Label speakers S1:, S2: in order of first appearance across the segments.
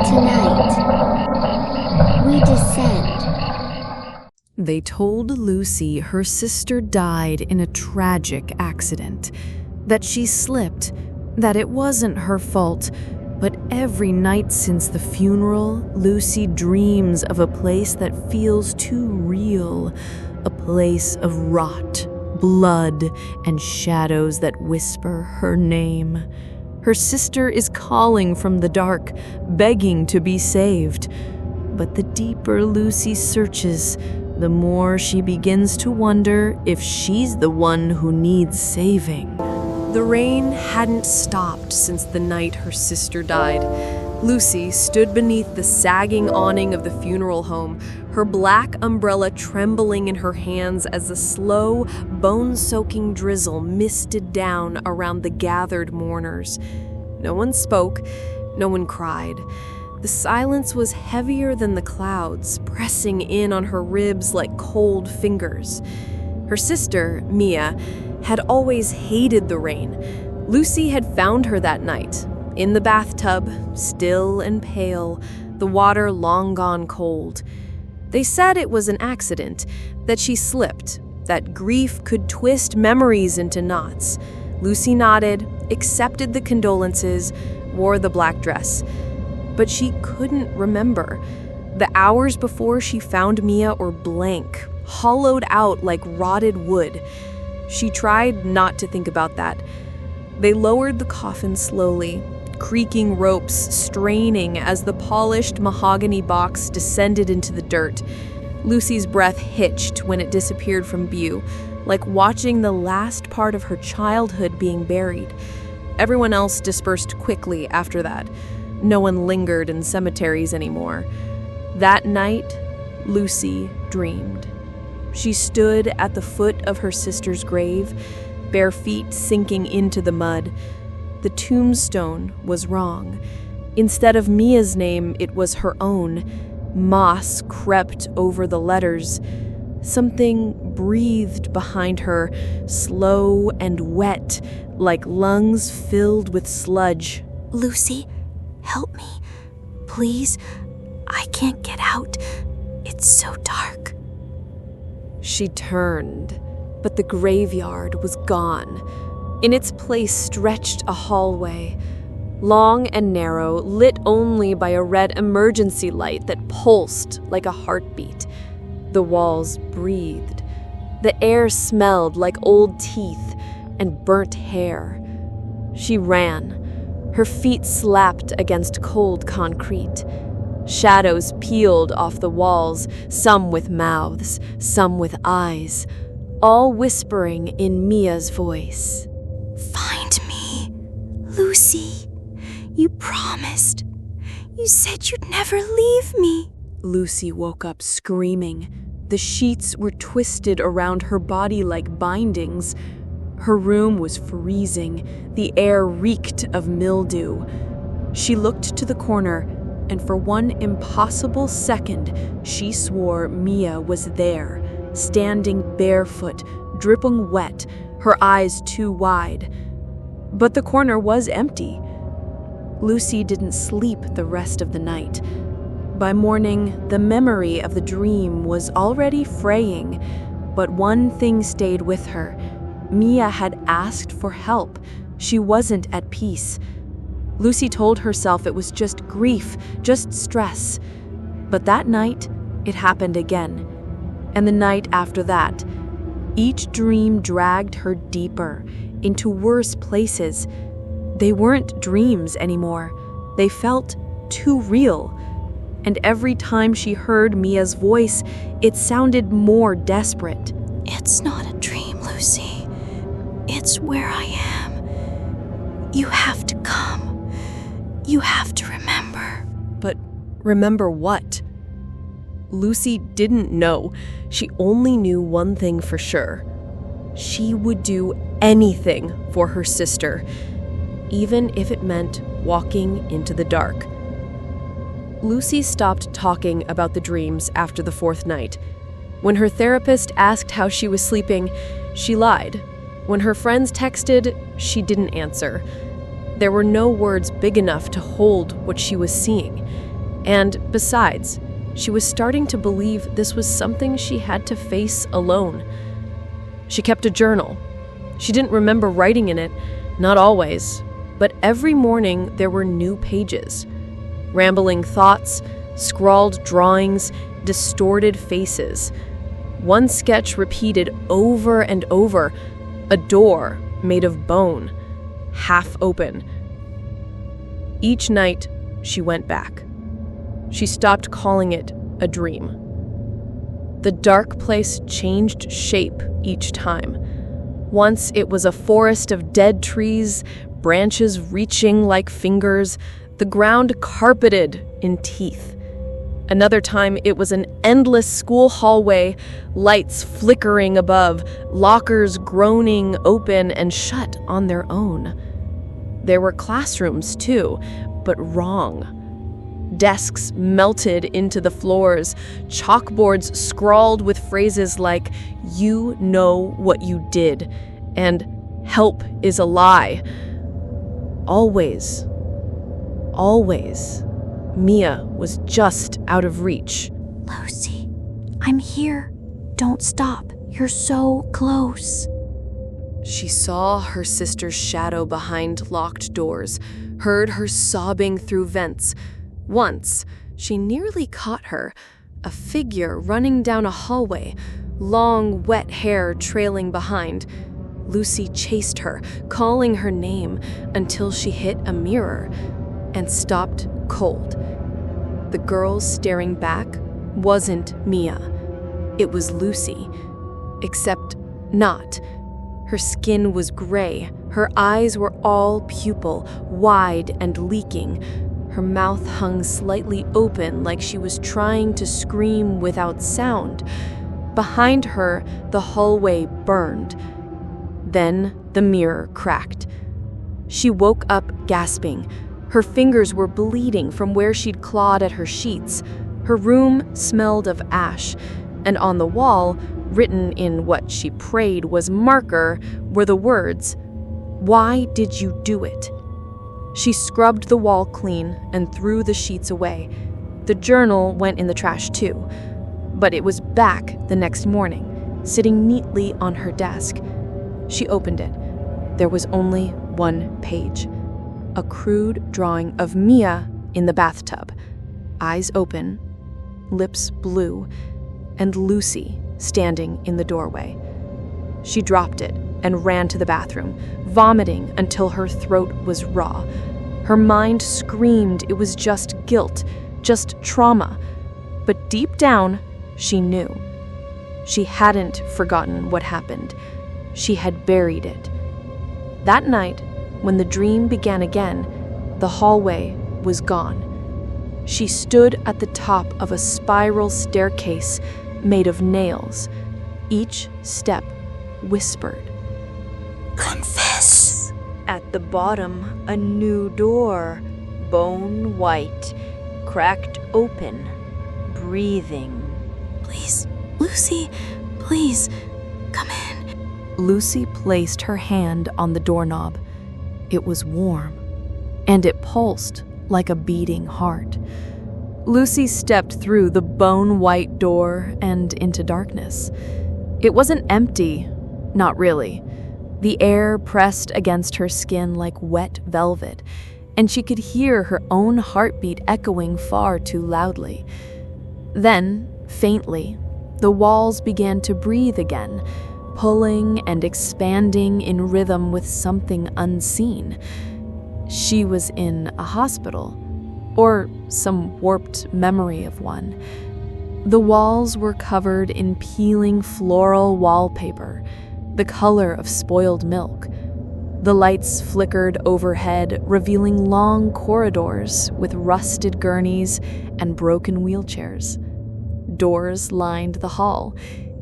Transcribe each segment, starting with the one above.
S1: Tonight, we descend.
S2: They told Lucy her sister died in a tragic accident, that she slipped, that it wasn't her fault, but every night since the funeral, Lucy dreams of a place that feels too real, a place of rot, blood, and shadows that whisper her name. Her sister is calling from the dark, begging to be saved. But the deeper Lucy searches, the more she begins to wonder if she's the one who needs saving. The rain hadn't stopped since the night her sister died. Lucy stood beneath the sagging awning of the funeral home, her black umbrella trembling in her hands as the slow, bone-soaking drizzle misted down around the gathered mourners. No one spoke, no one cried. The silence was heavier than the clouds, pressing in on her ribs like cold fingers. Her sister, Mia, had always hated the rain. Lucy had found her that night, in the bathtub, still and pale, the water long gone cold. They said it was an accident, that she slipped, that grief could twist memories into knots. Lucy nodded, accepted the condolences, wore the black dress. But she couldn't remember. The hours before she found Mia were blank, hollowed out like rotted wood. She tried not to think about that. They lowered the coffin slowly, creaking ropes straining as the polished mahogany box descended into the dirt. Lucy's breath hitched when it disappeared from view, like watching the last part of her childhood being buried. Everyone else dispersed quickly after that. No one lingered in cemeteries anymore. That night, Lucy dreamed. She stood at the foot of her sister's grave, bare feet sinking into the mud. The tombstone was wrong. Instead of Mia's name, it was her own. Moss crept over the letters. Something breathed behind her, slow and wet, like lungs filled with sludge.
S3: Lucy, help me. Please, I can't get out. It's so dark.
S2: She turned, but the graveyard was gone. In its place stretched a hallway, long and narrow, lit only by a red emergency light that pulsed like a heartbeat. The walls breathed. The air smelled like old teeth and burnt hair. She ran. Her feet slapped against cold concrete. Shadows peeled off the walls, some with mouths, some with eyes, all whispering in Mia's voice.
S3: Find me, Lucy. You promised. You said you'd never leave me.
S2: Lucy woke up screaming. The sheets were twisted around her body like bindings. Her room was freezing. The air reeked of mildew. She looked to the corner, and for one impossible second, she swore Mia was there, standing barefoot, dripping wet, her eyes too wide. But the corner was empty. Lucy didn't sleep the rest of the night. By morning, the memory of the dream was already fraying, but one thing stayed with her. Mia had asked for help. She wasn't at peace. Lucy told herself it was just grief, just stress. But that night, it happened again. And the night after that. Each dream dragged her deeper, into worse places. They weren't dreams anymore. They felt too real. And every time she heard Mia's voice, it sounded more desperate.
S3: It's not a dream, Lucy. It's where I am. You have to come. You have to remember.
S2: But remember what? Lucy didn't know. She only knew one thing for sure. She would do anything for her sister, even if it meant walking into the dark. Lucy stopped talking about the dreams after the fourth night. When her therapist asked how she was sleeping, she lied. When her friends texted, she didn't answer.
S4: There were no words big enough to hold what she was seeing. And besides, she was starting to believe this was something she had to face alone. She kept a journal. She didn't remember writing in it, not always, but every morning there were new pages. Rambling thoughts, scrawled drawings, distorted faces. One sketch repeated over and over, a door made of bone, half open. Each night, she went back. She stopped calling it a dream. The dark place changed shape each time. Once it was a forest of dead trees, branches reaching like fingers, the ground carpeted in teeth. Another time it was an endless school hallway, lights flickering above, lockers groaning open and shut on their own. There were classrooms too, but wrong. Desks melted into the floors, chalkboards scrawled with phrases like, "You know what you did," and "Help is a lie." Always, Mia was just out of reach.
S3: Lucy, I'm here. Don't stop. You're so close.
S2: She saw her sister's shadow behind locked doors, heard her sobbing through vents. Once, she nearly caught her, a figure running down a hallway, long, wet hair trailing behind. Lucy chased her, calling her name, until she hit a mirror and stopped cold. The girl staring back wasn't Mia. It was Lucy. Except not. Her skin was gray. Her eyes were all pupil, wide and leaking. Her mouth hung slightly open like she was trying to scream without sound. Behind her, the hallway burned. Then the mirror cracked. She woke up gasping. Her fingers were bleeding from where she'd clawed at her sheets. Her room smelled of ash, and on the wall, written in what she prayed was marker, were the words, "Why did you do it?" She scrubbed the wall clean and threw the sheets away. The journal went in the trash too, but it was back the next morning, sitting neatly on her desk. She opened it. There was only one page. A crude drawing of Mia in the bathtub, eyes open, lips blue, and Lucy standing in the doorway. She dropped it and ran to the bathroom, vomiting until her throat was raw. Her mind screamed it was just guilt, just trauma. But deep down, she knew. She hadn't forgotten what happened. She had buried it. That night, when the dream began again, the hallway was gone. She stood at the top of a spiral staircase made of nails. Each step whispered,
S3: Confess.
S5: At the bottom, a new door, bone white, cracked open, breathing.
S3: Please, Lucy, please, come in.
S2: Lucy placed her hand on the doorknob. It was warm, and it pulsed like a beating heart. Lucy stepped through the bone-white door and into darkness. It wasn't empty, not really. The air pressed against her skin like wet velvet, and she could hear her own heartbeat echoing far too loudly. Then, faintly, the walls began to breathe again, pulling and expanding in rhythm with something unseen. She was in a hospital, or some warped memory of one. The walls were covered in peeling floral wallpaper, the color of spoiled milk. The lights flickered overhead, revealing long corridors with rusted gurneys and broken wheelchairs. Doors lined the hall,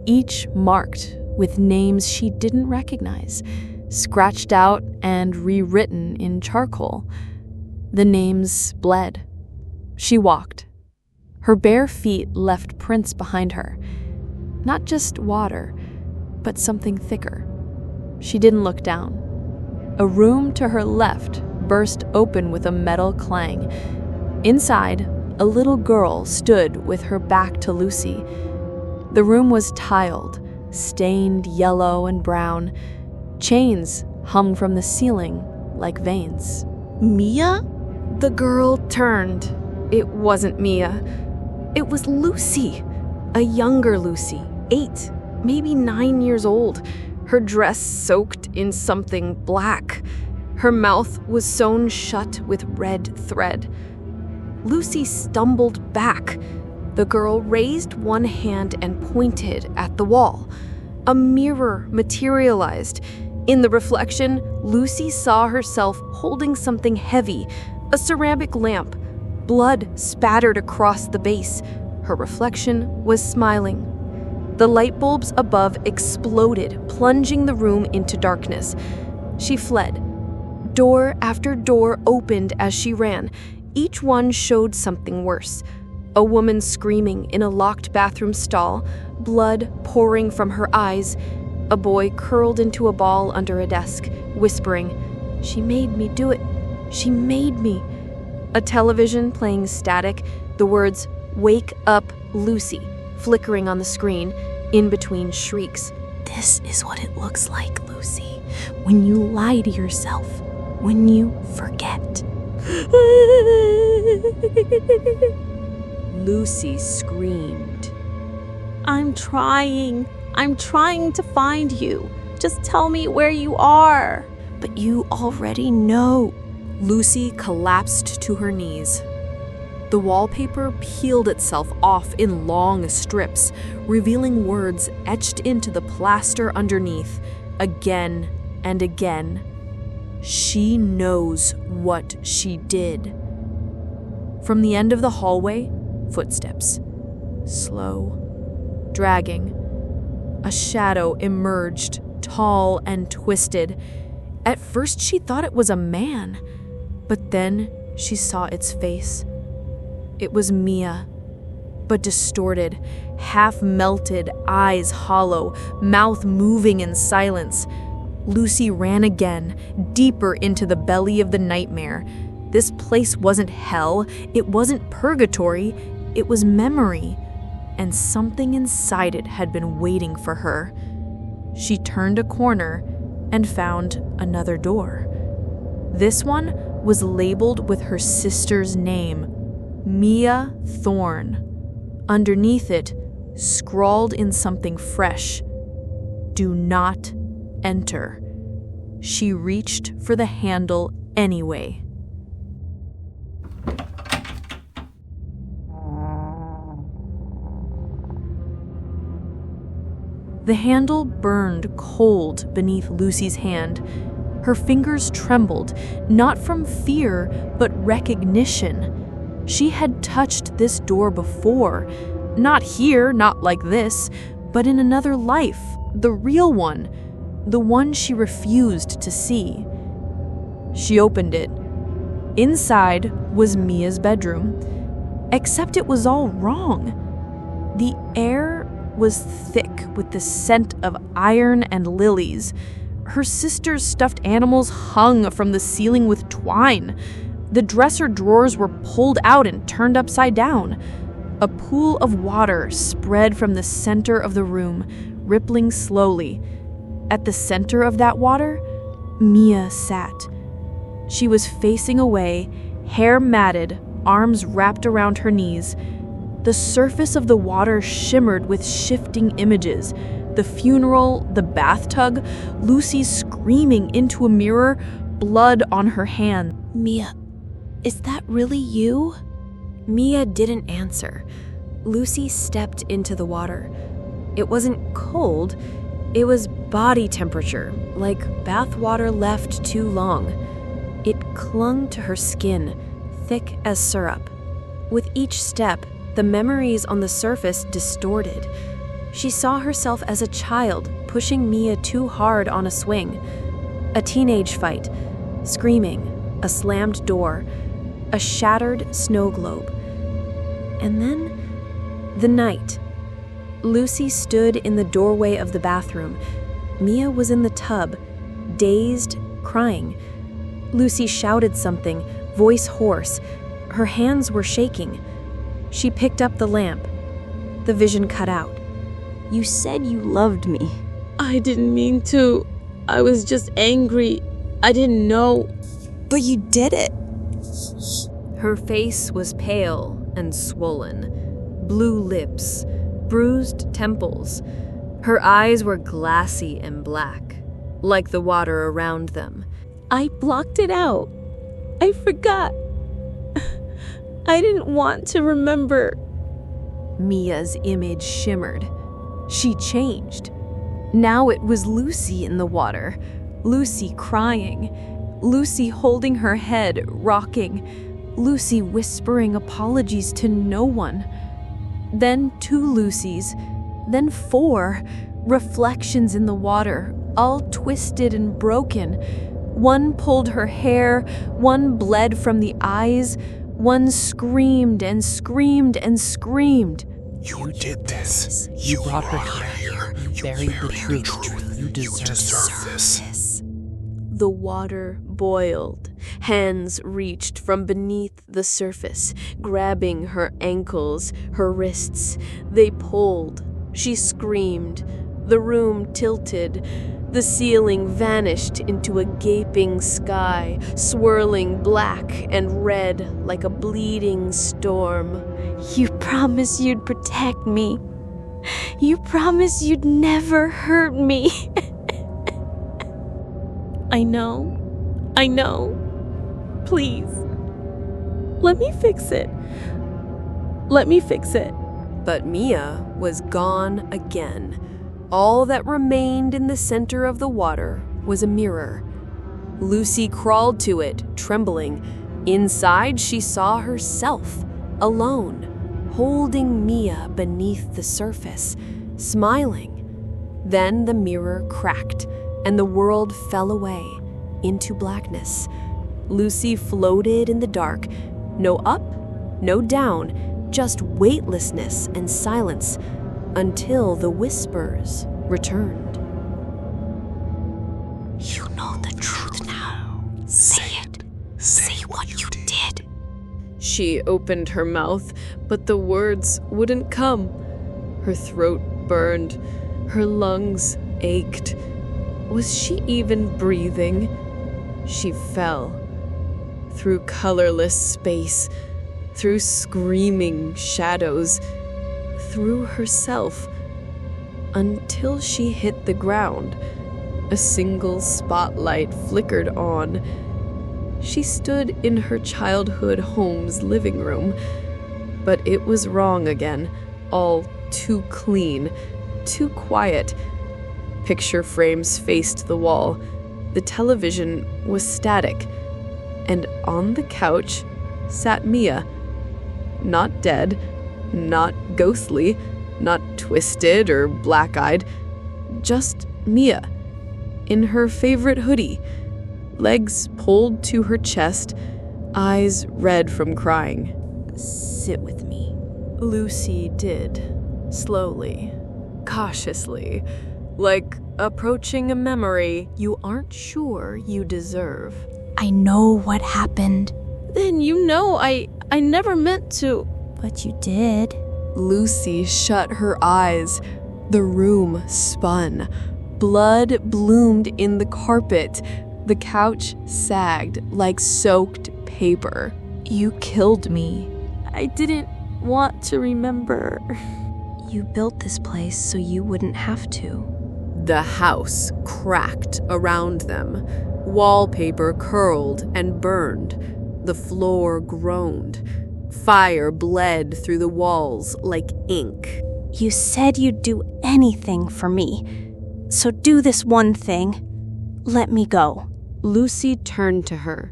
S2: each marked with names she didn't recognize, scratched out and rewritten in charcoal. The names bled. She walked. Her bare feet left prints behind her. Not just water, but something thicker. She didn't look down. A room to her left
S4: burst open with a metal clang. Inside, a little girl stood with her back to Lucy. The room was tiled, stained yellow and brown. Chains hung from the ceiling like veins.
S2: Mia? The girl turned. It wasn't Mia. It was Lucy. A younger Lucy, 8, maybe 9 years old. Her dress soaked in something black. Her mouth was sewn shut with red thread. Lucy stumbled back. The girl raised one hand and pointed at the wall. A mirror materialized. In the reflection, Lucy saw herself holding something heavy, a ceramic lamp. Blood spattered across the base. Her reflection was smiling. The light bulbs above exploded, plunging the room into darkness. She fled. Door after door opened as she ran. Each one showed something worse. A woman screaming in a locked bathroom stall, blood pouring from her eyes. A boy curled into a ball under a desk, whispering, "She made me do it. She made me." A television playing static, the words, "Wake up, Lucy," flickering on the screen, in between shrieks.
S3: This is what it looks like, Lucy, when you lie to yourself, when you forget.
S4: Lucy screamed.
S6: I'm trying to find you. Just tell me where you are.
S3: But you already know.
S2: Lucy collapsed to her knees. The wallpaper peeled itself off in long strips, revealing words etched into the plaster underneath, again and again. She knows what she did. From the end of the hallway, footsteps. Slow, dragging. A shadow emerged, tall and twisted. At first she thought it was a man, but then she saw its face. It was Mia, but distorted, half-melted, eyes hollow, mouth moving in silence. Lucy ran again, deeper into the belly of the nightmare. This place wasn't hell, it wasn't purgatory, it was memory, and something inside it had been waiting for her. She turned a corner and found another door. This one was labeled with her sister's name, Mia Thorne. Underneath it, scrawled in something fresh, "Do not enter." She reached for the handle anyway. The handle burned cold beneath Lucy's hand. Her fingers trembled, not from fear, but recognition. She had touched this door before. Not here, not like this, but in another life, the real one, the one she refused to see. She opened it. Inside was Mia's bedroom, except it was all wrong. The air was thick with the scent of iron and lilies. Her sister's stuffed animals hung from the ceiling with twine. The dresser drawers were pulled out and turned upside down. A pool of water spread from the center of the room, rippling slowly. At the center of that water, Mia sat. She was facing away, hair matted, arms wrapped around her knees. The surface of the water shimmered with shifting images. The funeral, the bathtub, Lucy screaming into a mirror, blood on her hand.
S3: Mia, is that really you?
S2: Mia didn't answer. Lucy stepped into the water. It wasn't cold, it was body temperature, like bath water left too long. It clung to her skin, thick as syrup. With each step, the memories on the surface distorted. She saw herself as a child pushing Mia too hard on a swing. A teenage fight, screaming, a slammed door, a shattered snow globe. And then, the night. Lucy stood in the doorway of the bathroom. Mia was in the tub, dazed, crying.
S4: Lucy shouted something, voice hoarse. Her hands were shaking. She picked up the lamp. The vision cut out.
S3: You said you loved me.
S6: I didn't mean to. I was just angry. I didn't know.
S3: But you did it.
S2: Her face was pale and swollen, blue lips, bruised temples. Her eyes were glassy and black, like the water around them.
S6: I blocked it out. I forgot. I didn't want to remember.
S2: Mia's image shimmered. She changed. Now it was Lucy in the water, Lucy crying, Lucy holding her head, rocking, Lucy whispering apologies to no one. Then 2 Lucys, then 4, reflections in the water, all twisted and broken. One pulled her hair, one bled from the eyes, one screamed and screamed and screamed.
S7: You did this.
S8: You brought her here. You buried the truth. You deserve this.
S4: The water boiled. Hands reached from beneath the surface, grabbing her ankles, her wrists. They pulled. She screamed. The room tilted. The ceiling vanished into a gaping sky, swirling black and red like a bleeding storm.
S3: You promised you'd protect me. You promised you'd never hurt me.
S6: I know. Please. Let me fix it.
S2: But Mia was gone again. All that remained in the center of the water was a mirror. Lucy crawled to it, trembling. Inside, she saw herself, alone, holding Mia beneath the surface, smiling. Then the mirror cracked, and the world fell away into blackness. Lucy floated in the dark, no up, no down, just weightlessness and silence, until the whispers returned.
S3: You know the truth now. Say it. Say what you did.
S4: She opened her mouth, but the words wouldn't come. Her throat burned. Her lungs ached. Was she even breathing? She fell. Through colorless space, through screaming shadows, through herself, until she hit the ground. A single spotlight flickered on. She stood in her childhood home's living room, but it was wrong again, all too clean, too quiet. Picture frames faced the wall. The television was static, and on the couch sat Mia. Not dead, not ghostly, not twisted or black-eyed, just Mia, in her favorite hoodie, legs pulled to her chest, eyes red from crying.
S2: Sit with me. Lucy did, slowly, cautiously, like approaching a memory you aren't sure you deserve.
S3: I know what happened.
S6: Then you know I never meant to.
S3: But you did.
S2: Lucy shut her eyes. The room spun. Blood bloomed in the carpet. The couch sagged like soaked paper.
S3: You killed me.
S6: I didn't want to remember.
S3: You built this place so you wouldn't have to.
S2: The house cracked around them. Wallpaper curled and burned. The floor groaned. Fire bled through the walls like ink.
S3: You said you'd do anything for me. So do this one thing. Let me go.
S4: Lucy turned to her.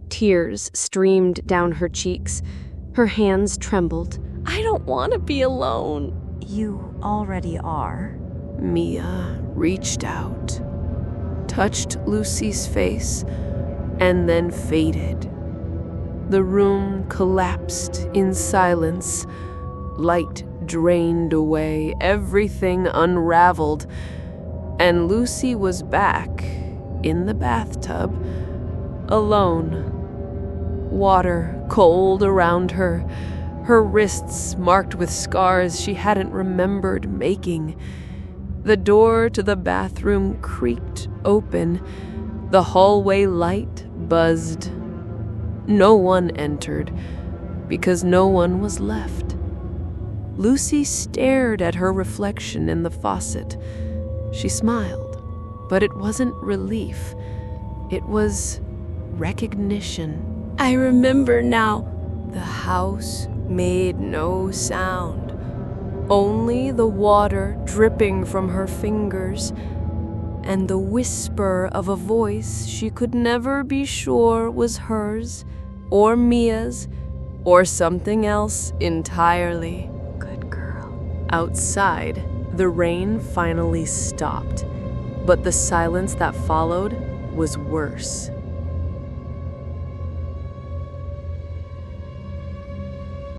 S4: Tears streamed down her cheeks. Her hands trembled.
S6: I don't want to be alone.
S3: You already are.
S2: Mia reached out, touched Lucy's face, and then faded. The room collapsed in silence. Light drained away, everything unraveled, and Lucy was back in the bathtub,
S4: alone. Water cold around her, her wrists marked with scars she hadn't remembered making. The door to the bathroom creaked open. The hallway light buzzed. No one entered, because no one was left. Lucy stared at her reflection in the faucet. She smiled, but it wasn't relief. It was recognition.
S3: I remember now. The house made no sound.
S4: Only the water dripping from her fingers, and the whisper of a voice she could never be sure was hers, or Mia's, or something else entirely.
S3: Good girl.
S4: Outside, the rain finally stopped, but the silence that followed was worse.